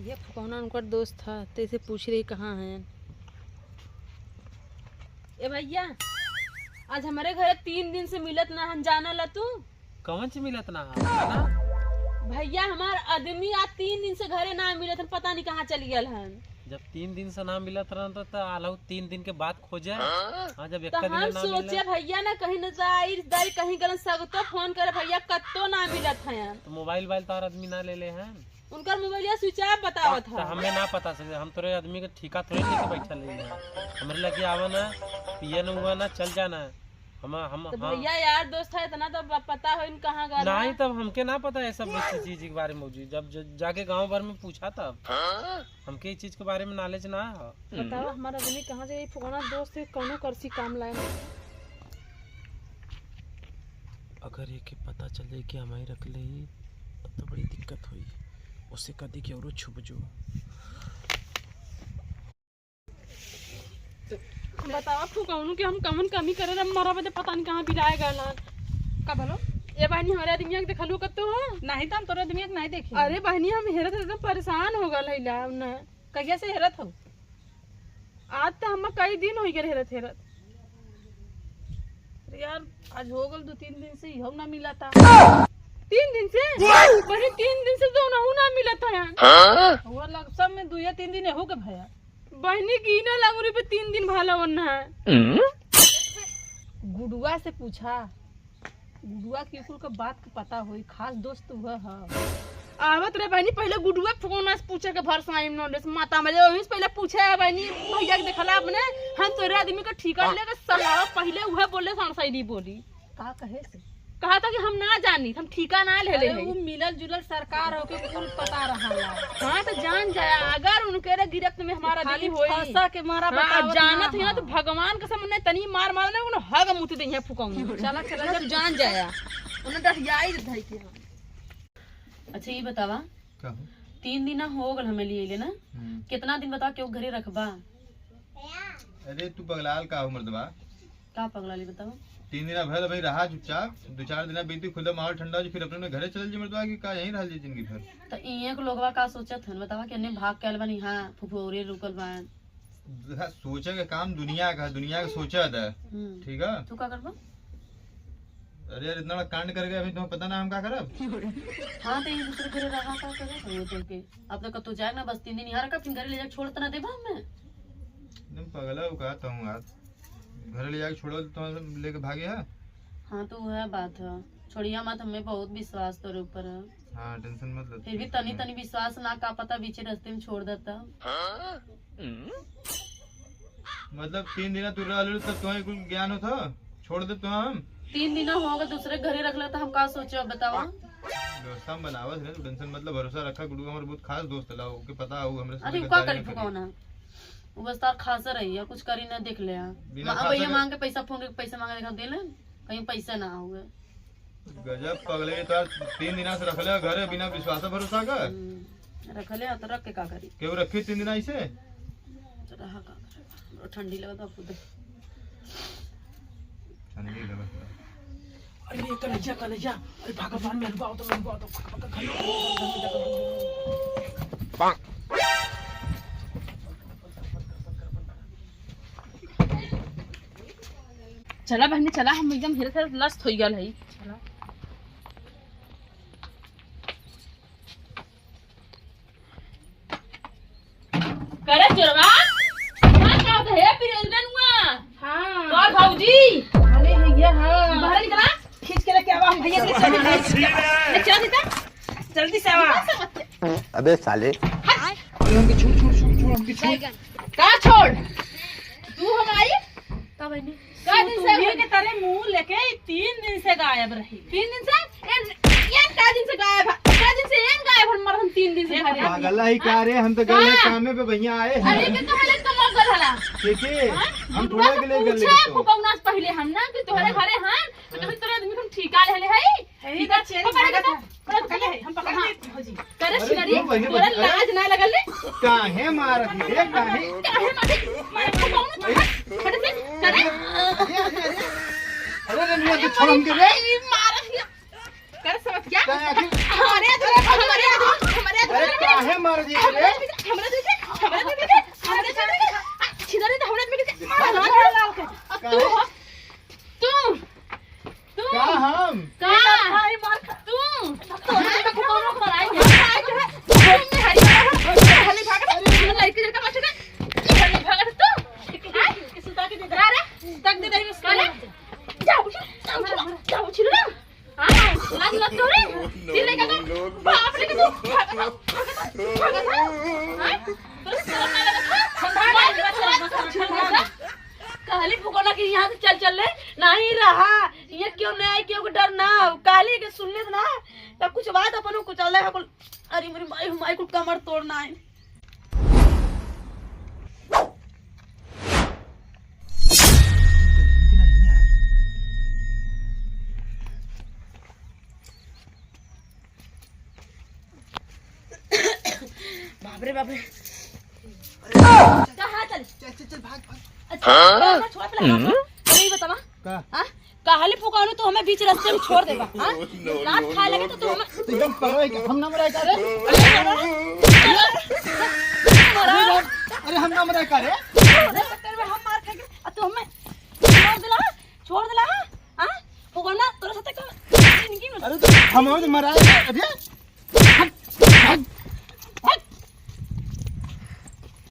ये फुकौना उनका दोस्त था तो इसे पूछ रही कहाँ है। ए भैया, आज हमारे घर 3 दिन से मिलत ना हम जाना ला तू कौन सी मिलत ना है? भैया हमार आदमी आज 3 दिन से घरे ना मिलत हन, पता नहीं कहाँ चली गल हन। जब 3 दिन से ना मिलत रहन तो आलू 3 दिन के बाद खोजे। हाँ जब एक तो दिन हम ना सोचे मिले भैया ना कहीं न जाई दाई कहीं गलन सगतो फोन करे भैया कत्तो ना मिलत है। तो मोबाइल तार आदमी ना ले हैं। उनका मोबाइल स्विच ऑफ बतावत तो है। हमें ना पता सके, हम तोरे आदमी के ठिका थोड़ी लेके बैठा ले हैं। हमरे लगे आवा ना पिए न हुआ ना चल जाना हम तो हाँ। भैया यार दोस्त है इतना तो पता हो इन कहाँ गए नहीं तब हमके ना पता है सब चीज के बारे में मौजूद। जब जाके गांव भर में पूछा तब हमके इस चीज के बारे में नॉलेज ना है। बताओ हमारा आदमी कहाँ से फुकौना दोस्त है कौनो करसी काम लाए। अगर ये के पता चल जाए कि हमारी रख ले तब तो बड़ी दिक्कत हुई। उससे कदी के और छुप जो। बताओ फुकौनू के हम कमन कमी करे रे मारा बदे पता नहीं कहाँ बिलाए गए का भलो। ए बहनी हमारे आदमी के देखलू कत्तो हो नहीं तो हम तोरे आदमी के नहीं देखी। अरे बहनी हम हेरत एकदम परेशान हो गल है ना। कहिया से हेरत हो? आज तो हम कई दिन हो गए हेरत हेरत। अरे यार आज हो गल 2-3 दिन से हम ना मिला था। 3 दिन से बड़ी 3 दिन से तो ना मिला था यार। हुआ लग सब में 2 या 3 दिन हो के भैया। बहनी की ना लगुरी पे 3 दिन भाला वरना है। गुडुआ से पूछा, गुडुआ की कुल का बात के पता हुई, खास दोस्त हुआ है। आवत रे बहनी पहले गुडुआ फोन से पूछे के भरसा आइम नोटिस माता मजे ओहिस पहले पूछे है बहनी भैया के देखला अपने हम तोरे आदमी का ठिका लेके सलाह पहले उहे बोले सनसैली बोली का कहे से कहा था कि हम ना जानी हम ठिका ना ले ले वो मिलल जुलल सरकार हो के कुल पता रहा ला। हां तो जान जाया अगर उनके रे गिरफ्त में हमारा दिल होई फंसा के मारा बतावत जानत है ना तो भगवान के सामने तनी मार मारने उन हग मुति दे फुकाऊं चला चला जब जान जाया उन डहियाई धई के। अच्छा ये बतावा 3 दिन हो गल हमें लिए ना कितना दिन बता क्यों घरे रखबा? अरे तू पगलाल का हो मर्दबा? का पगला ली बतावा? 3 दिन भर भाई रहा चुपचाप, 2-4 दिन बीती खुदा माहौल ठंडा हो फिर अपने घरे चल जी मर्दबा की का यहीं रह जी जिंदगी भर। तो इये को लोगवा का सोचत हन बतावा कि अन्ने भाग के अलबनी। हां फुफोरे रुकल बान सोचे के काम दुनिया का सोचा था। ठीक है तू का करबा? अरे यार इतना बड़ा कांड कर गए अभी तुम्हें पता ना हम क्या करब। हां तो ये दूसरे घरे रहा का करे हो तो के अब तक तो जाए ना बस 3 दिन यहाँ रखा फिर घरे ले जा छोड़ त ना देबा हमें। तुम पगला हो का तुम आज घर ले जाके छोड़ो तो लेके भागे है। हां तो वह बात है छोड़िया मत हमें बहुत विश्वास तोरे ऊपर है। हाँ टेंशन मत ले। फिर भी तनी विश्वास ना का पता बीच रास्ते में छोड़ देता। मतलब 3 दिन तू रह तब तुम्हें कुछ ज्ञान हो था छोड़ दे तो हम 3 दिन हो गए दूसरे घरे रख ले तो हम का सोचे बतावा? व्यवस्था बनावत है तू टेंशन मतलब भरोसा रखा। गुडू हमारे बहुत खास दोस्त है ओके पता हो हमरे अरे का करी फुकौना वो बस तार खासा रही है कुछ करी ना देख ले अब ये मांग के पैसा फोन के पैसा मांगे देखा दे ले कहीं पैसा ना हुए। गजब पगले तो 3 दिन से रख ले घरे बिना विश्वास भरोसा का रख ले तो रख के का करी केहू रखी 3 दिन ऐसे रहा का करे ठंडी लगा खुद ठंडी लगा। अरे कलेजा अरे भगवान मेहरबान तो चला बहनी चला हम एकदम हेरत हेरत लस्त हो गल है। चला करे चोरवा हां का है प्रेसिडेंट हुआ। हां और भौजी अरे भैया हां बाहर निकला खींच के लेके आवा भैया के ले चल देता जल्दी से आवा। अबे साले का छोड़ तू हम आई का बहनी का दिन से ये के तारे मुंह लेके 3 दिन से गायब रही। 3 दिन से ये का दिन से गायब है का दिन से ये गायब हम मर हम 3 दिन से घरे। पागल ही क्या रे हम तो गए काम पे भैया आए हैं। अरे के कहले तो मर गल हला देखिए हम थोड़ा के लिए गए पूछे फुकौना से पहले हम ना कि तोहरे घरे हां तो कभी तोरे आदमी हम ठिका ले ले है ठीक है चेरी भागा था पकड़ ले हम पकड़ लिए भौजी। करे छिनरी तोरा लाज ना लगल ले काहे मार रे काहे काहे मारे फुकौना तो फट से करे अरे रनिया के छोड़ हम के रे मार कर सब क्या काहे आखिर हमारे अरे काहे मार दी रे हम का भाई मार खा तू तो कोनो कराई है तुमने हरी भागा लड़की जगह मत छे हरी भागा तू किसी ताकि दे अरे तक दे दे करे जाओ छिलो ना हां लाज लग तो रे दिले का तो बाप रे का भागा हां तो सामने लगा काली फुकोना कि यहाँ से चल चल ले नहीं रहा ये क्यों नहीं आई क्यों डर ना काली के सुनने ना तब कुछ बात अपन को चल रहा है अरे मेरी माई को कमर तोड़ना है बाप रे कहाँ चल चल भाग अच्छा छोड़ पे लगा नहीं बतावा का हां काली फुकानो तो हमें बीच रास्ते में छोड़ देगा हां लात खा लगे तो हमें एकदम पकड़ के हम ना मराए करे अरे हम ना मराए करे चक्कर में हम मार खाएंगे तो हमें छोड़ दिला हां फुकाना तोरा साथे जिंदगी में अरे तो हम मराए अभी